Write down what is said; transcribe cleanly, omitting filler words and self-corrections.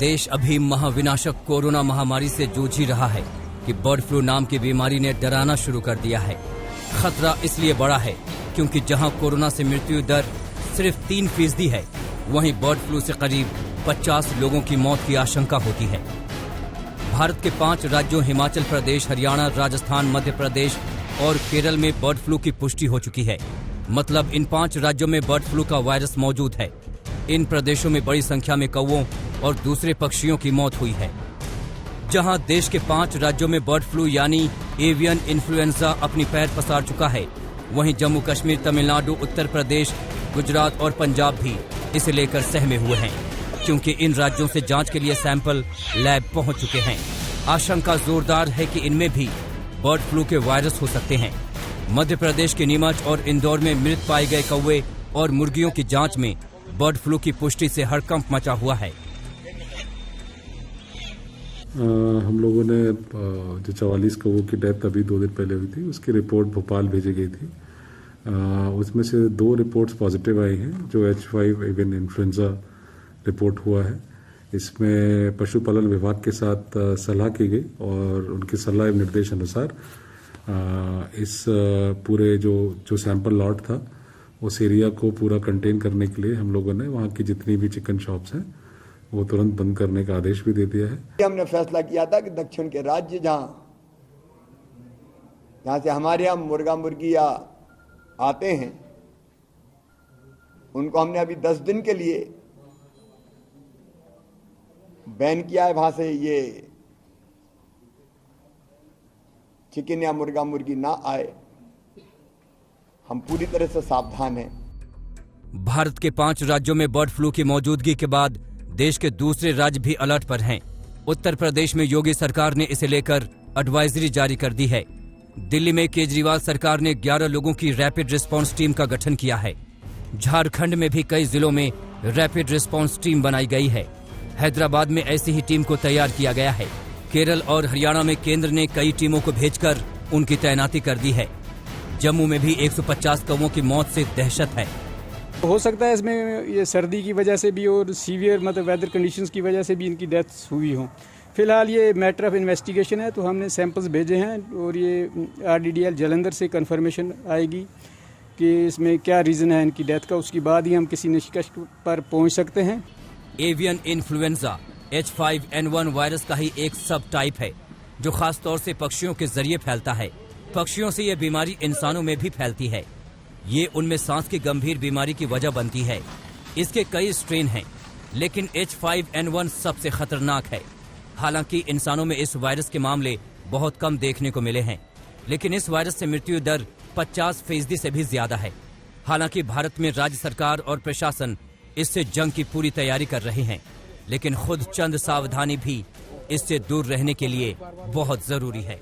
देश अभी महाविनाशक कोरोना महामारी से जूझ ही रहा है कि बर्ड फ्लू नाम की बीमारी ने डराना शुरू कर दिया है। खतरा इसलिए बड़ा है क्योंकि जहां कोरोना से मृत्यु दर सिर्फ 3% है, वहीं बर्ड फ्लू से करीब 50 लोगों की मौत की आशंका होती है। भारत के 5 राज्यों हिमाचल प्रदेश, हरियाणा, राजस्थान, मध्य प्रदेश और केरल में बर्ड फ्लू की पुष्टि हो चुकी है। मतलब इन 5 राज्यों में बर्ड फ्लू का वायरस मौजूद है। इन प्रदेशों में बड़ी संख्या में कौवों और दूसरे पक्षियों की मौत हुई है। जहां देश के 5 राज्यों में बर्ड फ्लू यानी एवियन इन्फ्लुएंजा अपनी पैर पसार चुका है, वहीं जम्मू कश्मीर, तमिलनाडु, उत्तर प्रदेश, गुजरात और पंजाब भी इसे लेकर सहमे हुए हैं, क्योंकि इन राज्यों से जांच के लिए सैंपल लैब पहुंच चुके हैं। आशंका जोरदार है कि इनमें भी बर्ड फ्लू के वायरस हो सकते हैं। मध्य प्रदेश के नीमच और इंदौर में मृत पाए गए कौवे और मुर्गियों की जांच में बर्ड फ्लू की पुष्टि से हड़कंप मचा हुआ है। हम लोगों ने जो 44 कौवों की डेथ अभी 2 दिन पहले हुई थी, उसकी रिपोर्ट भोपाल भेजी गई थी। उसमें से 2 रिपोर्ट्स पॉजिटिव आई हैं, जो H5 एवियन इन्फ्लुएंजा रिपोर्ट हुआ है। इसमें पशुपालन विभाग के साथ सलाह की गई और उनकी सलाह एवं निर्देश अनुसार इस पूरे जो सैंपल लॉट था, उस एरिया को पूरा कंटेन करने के लिए हम लोगों ने वहाँ की जितनी भी चिकन शॉप्स हैं वो तुरंत बंद करने का आदेश भी दे दिया है। हमने फैसला किया था कि दक्षिण के राज्य जहां से हमारे यहाँ मुर्गा मुर्गियां आते हैं, उनको हमने अभी 10 दिन के लिए बैन किया है। वहां से ये चिकन या मुर्गा मुर्गी ना आए। हम पूरी तरह से सावधान हैं। भारत के 5 राज्यों में बर्ड फ्लू की मौजूदगी के बाद देश के दूसरे राज्य भी अलर्ट पर हैं। उत्तर प्रदेश में योगी सरकार ने इसे लेकर एडवाइजरी जारी कर दी है। दिल्ली में केजरीवाल सरकार ने 11 लोगों की रैपिड रिस्पांस टीम का गठन किया है। झारखंड में भी कई जिलों में रैपिड रिस्पांस टीम बनाई गई है। हैदराबाद में ऐसी ही टीम को तैयार किया गया है। केरल और हरियाणा में केंद्र ने कई टीमों को भेजकर उनकी तैनाती कर दी है। जम्मू में भी 150 कौवों की मौत से दहशत है। हो सकता है इसमें ये सर्दी की वजह से भी और सीवियर मतलब वेदर कंडीशंस की वजह से भी इनकी डेथ्स हुई हों। फिलहाल ये मैटर ऑफ इन्वेस्टिगेशन है, तो हमने सैंपल्स भेजे हैं और ये RDDL जालंधर से कंफर्मेशन आएगी कि इसमें क्या रीज़न है इनकी डेथ का। उसके बाद ही हम किसी निष्कर्ष पर पहुंच सकते हैं। एवियन इन्फ्लुएंजा H5N1 वायरस का ही एक सब टाइप है, जो खास तौर से पक्षियों के जरिए फैलता है। पक्षियों से यह बीमारी इंसानों में भी फैलती है। ये उनमें सांस की गंभीर बीमारी की वजह बनती है। इसके कई स्ट्रेन हैं, लेकिन H5N1 सबसे खतरनाक है। हालांकि इंसानों में इस वायरस के मामले बहुत कम देखने को मिले हैं, लेकिन इस वायरस से मृत्यु दर 50% से भी ज्यादा है। हालांकि भारत में राज्य सरकार और प्रशासन इससे जंग की पूरी तैयारी कर रहे हैं, लेकिन खुद चंद सावधानी भी इससे दूर रहने के लिए बहुत जरूरी है।